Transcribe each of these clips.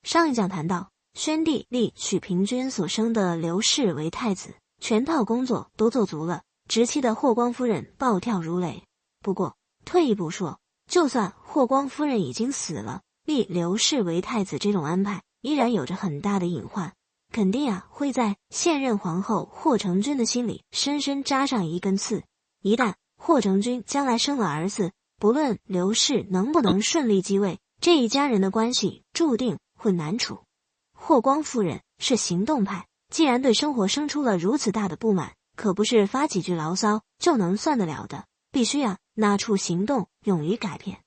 上一讲谈到，宣帝立许平君所生的刘氏为太子，全套工作都做足了，直妻的霍光夫人暴跳如雷。不过退一步说，就算霍光夫人已经死了，立刘氏为太子这种安排依然有着很大的隐患，肯定会在现任皇后霍成君的心里深深扎上一根刺。一旦霍成君将来生了儿子，不论刘氏能不能顺利继位，这一家人的关系注定会难处。霍光夫人是行动派，既然对生活生出了如此大的不满，可不是发几句牢骚就能算得了的，必须拿出行动，勇于改变。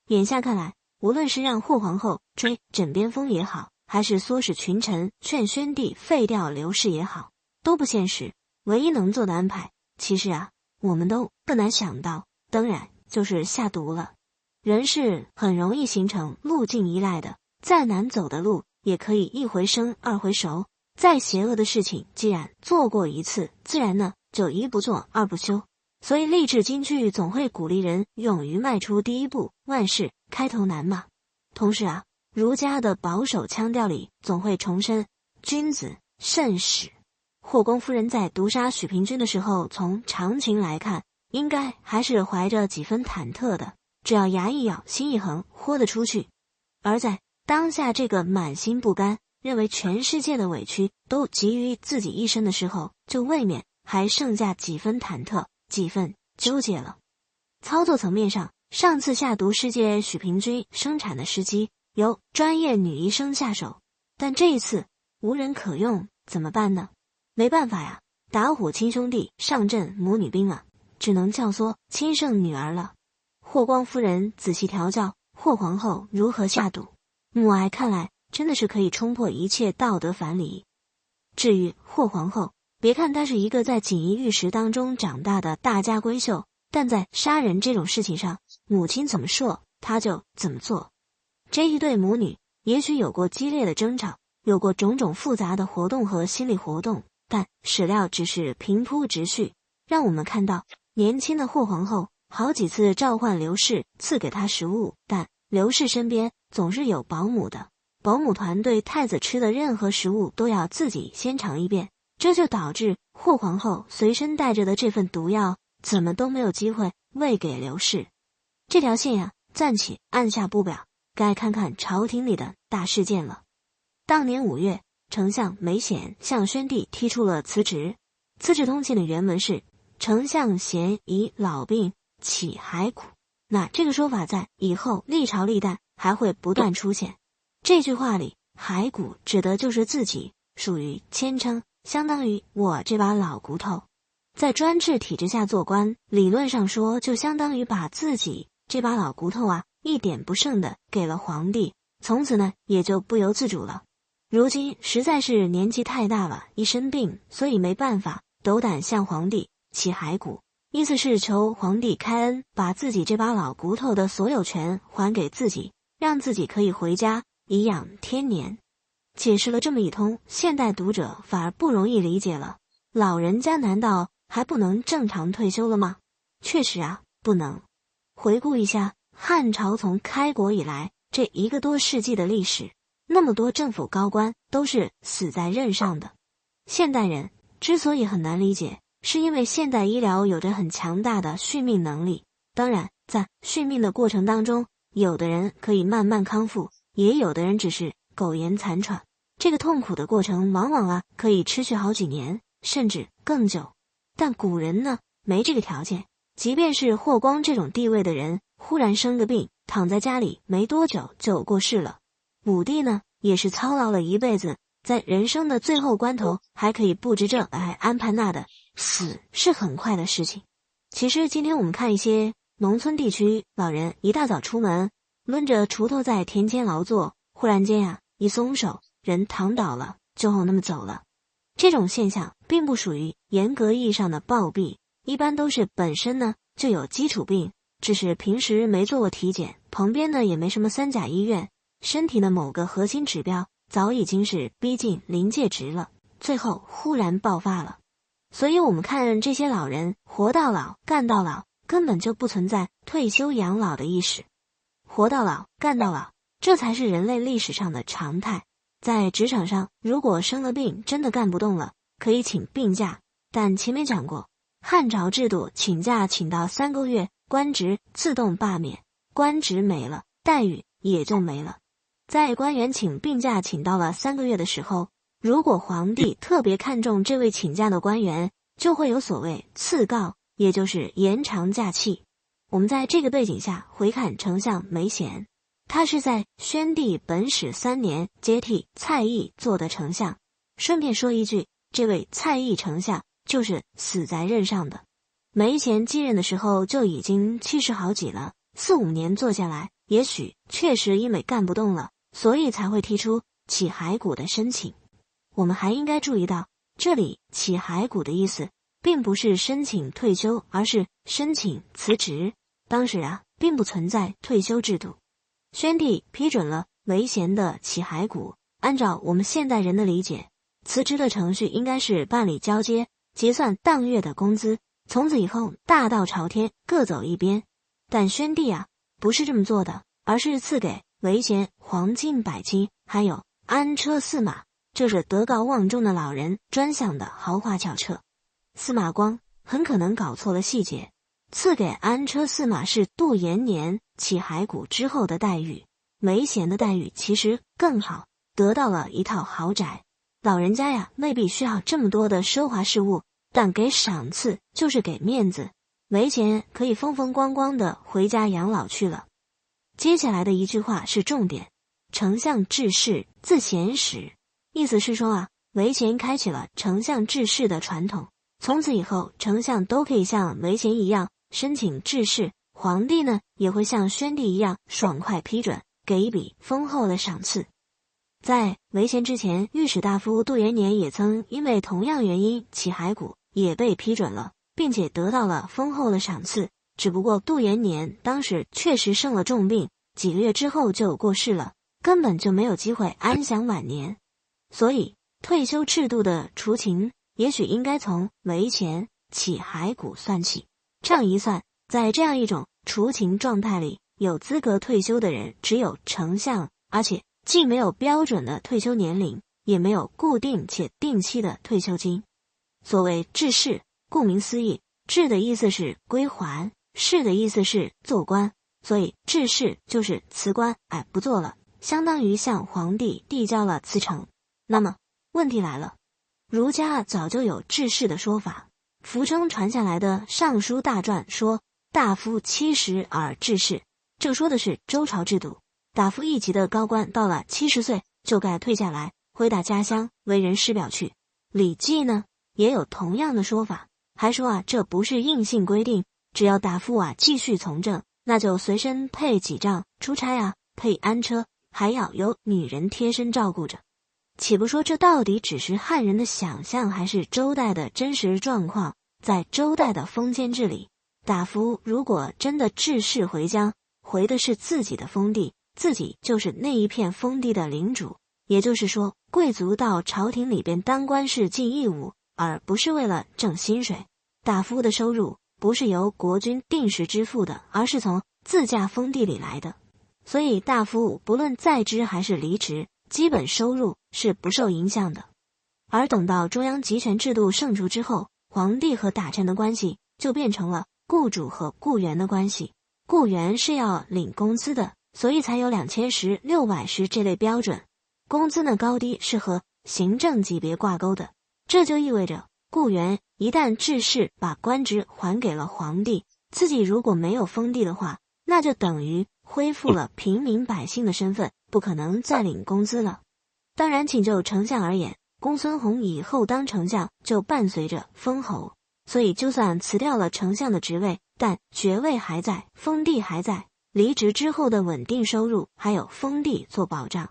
眼下看来，无论是让霍皇后追枕边风也好，还是唆使群臣劝宣帝废掉刘氏也好，都不现实。唯一能做的安排，其实我们都不难想到，当然就是下毒了。人是很容易形成路径依赖的，再难走的路也可以一回生二回熟，再邪恶的事情既然做过一次，自然就一不做二不休。所以励志金句总会鼓励人勇于迈出第一步，万事开头难嘛。同时儒家的保守腔调里总会重申君子慎始。霍光夫人在毒杀许平君的时候，从常情来看，应该还是怀着几分忐忑的，只要牙一咬，心一横，豁得出去。而在当下这个满心不甘，认为全世界的委屈都集于自己一身的时候，就未免还剩下几分忐忑，几分纠结了。操作层面上，上次下毒世界许平君生产的时机由专业女医生下手，但这一次无人可用，怎么办呢？没办法打虎亲兄弟，上阵母女兵只能教唆亲生女儿了。霍光夫人仔细调教霍皇后如何下毒，母爱看来真的是可以冲破一切道德藩篱。至于霍皇后，别看她是一个在锦衣玉食当中长大的大家闺秀，但在杀人这种事情上，母亲怎么说她就怎么做。这一对母女也许有过激烈的争吵，有过种种复杂的活动和心理活动，但史料只是平铺直叙，让我们看到年轻的霍皇后好几次召唤刘氏赐给她食物，但刘氏身边总是有保姆的，保姆团对太子吃的任何食物都要自己先尝一遍，这就导致霍皇后随身带着的这份毒药怎么都没有机会喂给刘氏。这条线暂且按下不表，该看看朝廷里的大事件了。当年5月，丞相梅显向宣帝提出了辞职。资治通鉴的原文是丞相贤已老病，岂骸骨。那这个说法在以后历朝历代还会不断出现。这句话里骸骨指的就是自己，属于谦称，相当于我这把老骨头。在专制体制下做官，理论上说就相当于把自己这把老骨头一点不剩的给了皇帝，从此也就不由自主了。如今实在是年纪太大了，一身病，所以没办法，斗胆向皇帝起骸骨，意思是求皇帝开恩，把自己这把老骨头的所有权还给自己，让自己可以回家颐养天年。解释了这么一通，现代读者反而不容易理解了，老人家难道还不能正常退休了吗？确实不能。回顾一下汉朝从开国以来这1个多世纪的历史，那么多政府高官都是死在任上的。现代人之所以很难理解，是因为现代医疗有着很强大的续命能力。当然，在续命的过程当中，有的人可以慢慢康复，也有的人只是苟延残喘。这个痛苦的过程往往可以持续好几年，甚至更久。但古人没这个条件，即便是霍光这种地位的人，忽然生个病，躺在家里没多久就过世了。武帝也是操劳了一辈子，在人生的最后关头还可以布置这安排那的，死是很快的事情。其实今天我们看一些农村地区，老人一大早出门，抡着锄头在田间劳作，忽然间一松手，人躺倒了，就那么走了。这种现象并不属于严格意义上的暴毙，一般都是本身就有基础病，只是平时没做过体检，旁边也没什么三甲医院，身体的某个核心指标早已经是逼近临界值了，最后忽然爆发了。所以我们看这些老人活到老干到老，根本就不存在退休养老的意识。活到老干到老，这才是人类历史上的常态。在职场上，如果生了病真的干不动了，可以请病假，但前面讲过，汉朝制度请假请到3个月，官职自动罢免，官职没了，待遇也就没了。在官员请病假请到了3个月的时候，如果皇帝特别看重这位请假的官员，就会有所谓赐诰，也就是延长假期。我们在这个背景下回看丞相梅贤，他是在宣帝本始3年接替蔡邕做的丞相。顺便说一句，这位蔡邕丞相就是死在任上的。梅贤继任的时候就已经70好几了，4、5年做下来，也许确实因为干不动了，所以才会提出起骸骨的申请。我们还应该注意到，这里起骸骨的意思并不是申请退休，而是申请辞职。当时并不存在退休制度。宣帝批准了梅贤的起骸骨，按照我们现代人的理解，辞职的程序应该是办理交接，结算当月的工资，从此以后大道朝天，各走一边。但宣帝不是这么做的，而是赐给梅贤黄金100斤，还有安车4马，这是德高望重的老人专享的豪华轿车。司马光很可能搞错了细节，赐给安车4马是杜延年起骸骨之后的待遇，梅贤的待遇其实更好，得到了一套豪宅。老人家未必需要这么多的奢华事物，但给赏赐就是给面子，梅贤可以风风光光的回家养老去了。接下来的一句话是重点，丞相治事自贤始，意思是说梅贤开启了丞相治事的传统，从此以后丞相都可以像梅贤一样申请治事，皇帝呢也会像宣帝一样爽快批准，给一笔丰厚的赏赐。在梅贤之前，御史大夫杜延年也曾因为同样原因起骸骨，也被批准了，并且得到了丰厚的赏赐。只不过杜延年当时确实生了重病，几个月之后就过世了，根本就没有机会安享晚年。所以退休制度的雏形也许应该从梅贤起骸骨算起。这样一算，在这样一种雏形状态里，有资格退休的人只有丞相，而且既没有标准的退休年龄，也没有固定且定期的退休金。所谓治事，顾名思义，治的意思是归还，事的意思是做官，所以治事就是辞官，不做了，相当于向皇帝递交了辞呈。那么问题来了，儒家早就有治事的说法，福称传下来的《尚书大传》说大夫70而治事，这说的是周朝制度，打副一级的高官到了70岁就该退下来，回到家乡为人师表去。礼记呢也有同样的说法，还说这不是硬性规定，只要打副继续从政，那就随身配几丈，出差配安车，还要有女人贴身照顾着。且不说这到底只是汉人的想象，还是周代的真实状况，在周代的封建制里，打夫如果真的治事回疆，回的是自己的封地，自己就是那一片封地的领主。也就是说，贵族到朝廷里边当官是尽义务，而不是为了挣薪水。打夫的收入不是由国君定时支付的，而是从自家封地里来的。所以大夫不论在职还是离职，基本收入是不受影响的。而等到中央集权制度胜出之后，皇帝和大臣的关系就变成了雇主和雇员的关系。雇员是要领工资的，所以才有2000石、600石这类标准。工资呢高低是和行政级别挂钩的，这就意味着雇员一旦治事把官职还给了皇帝，自己如果没有封地的话，那就等于恢复了平民百姓的身份，不可能再领工资了。当然，仅就丞相而言，公孙弘以后当丞相就伴随着封侯，所以就算辞掉了丞相的职位，但爵位还在，封地还在，离职之后的稳定收入还有封地做保障。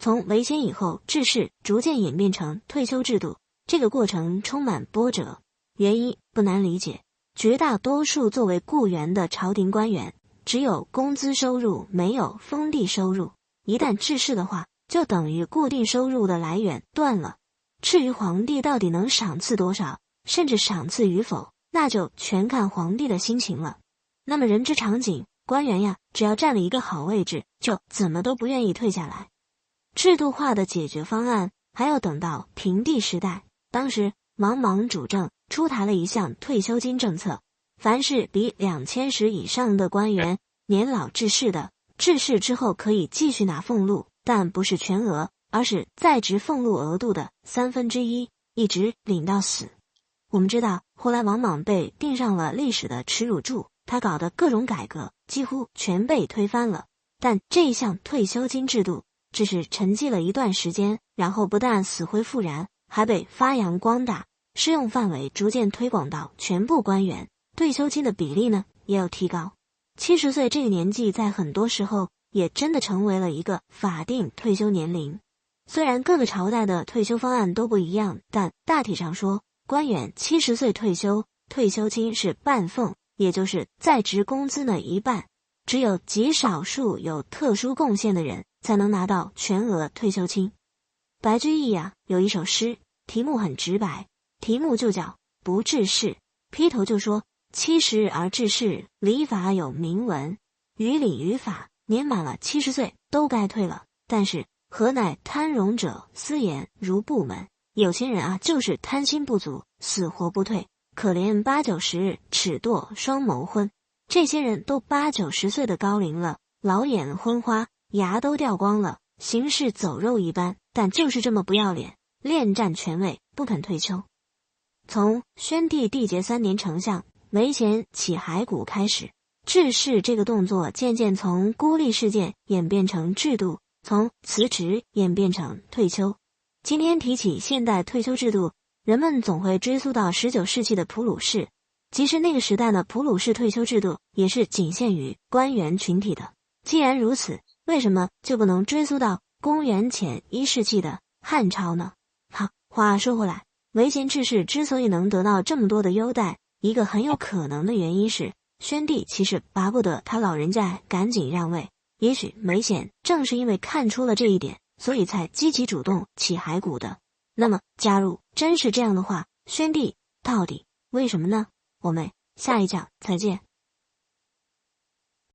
从维新以后，治事逐渐演变成退休制度，这个过程充满波折，原因不难理解。绝大多数作为雇员的朝廷官员，只有工资收入，没有封地收入。一旦治事的话，就等于固定收入的来源断了。至于皇帝到底能赏赐多少，甚至赏赐与否，那就全看皇帝的心情了。那么人之常情，官员呀，只要占了一个好位置，就怎么都不愿意退下来。制度化的解决方案还要等到平帝时代，当时王莽主政，出台了一项退休金政策，凡是比2000石以上的官员，年老致仕的，致仕之后可以继续拿俸禄，但不是全额，而是在职俸禄额度的1/3，一直领到死。我们知道，后来王莽被钉上了历史的耻辱柱，他搞的各种改革几乎全被推翻了。但这一项退休金制度只是沉寂了一段时间，然后不但死灰复燃，还被发扬光大，适用范围逐渐推广到全部官员，退休金的比例呢也有提高。70岁这个年纪在很多时候也真的成为了一个法定退休年龄。虽然各个朝代的退休方案都不一样，但大体上说，官员70岁退休，退休金是半俸，也就是在职工资的一半。只有极少数有特殊贡献的人才能拿到全额退休金。白居易呀，有一首诗，题目很直白，题目就叫不致仕，劈头就说70而致仕，礼法有明文，于礼于法，年满了70岁都该退了，但是何乃贪荣者私言如部门。有些人啊，就是贪心不足，死活不退，可怜80-90日，齿堕双眸昏。这些人都80-90岁的高龄了，老眼昏花，牙都掉光了，行尸走肉一般，但就是这么不要脸，恋战权位，不肯退休。从宣帝缔结3年丞相，没钱起骸骨开始，致仕这个动作渐渐从孤立事件演变成制度，从辞职演变成退休。今天提起现代退休制度，人们总会追溯到19世纪的普鲁士。其实那个时代的普鲁士退休制度也是仅限于官员群体的。既然如此，为什么就不能追溯到公元前1世纪的汉朝呢？好，话说回来，唯贤致仕之所以能得到这么多的优待，一个很有可能的原因是，宣帝其实巴不得他老人家赶紧让位。也许唯贤正是因为看出了这一点，所以才积极主动起骸骨的。那么，假如真是这样的话，宣帝到底为什么呢？我们下一讲再见。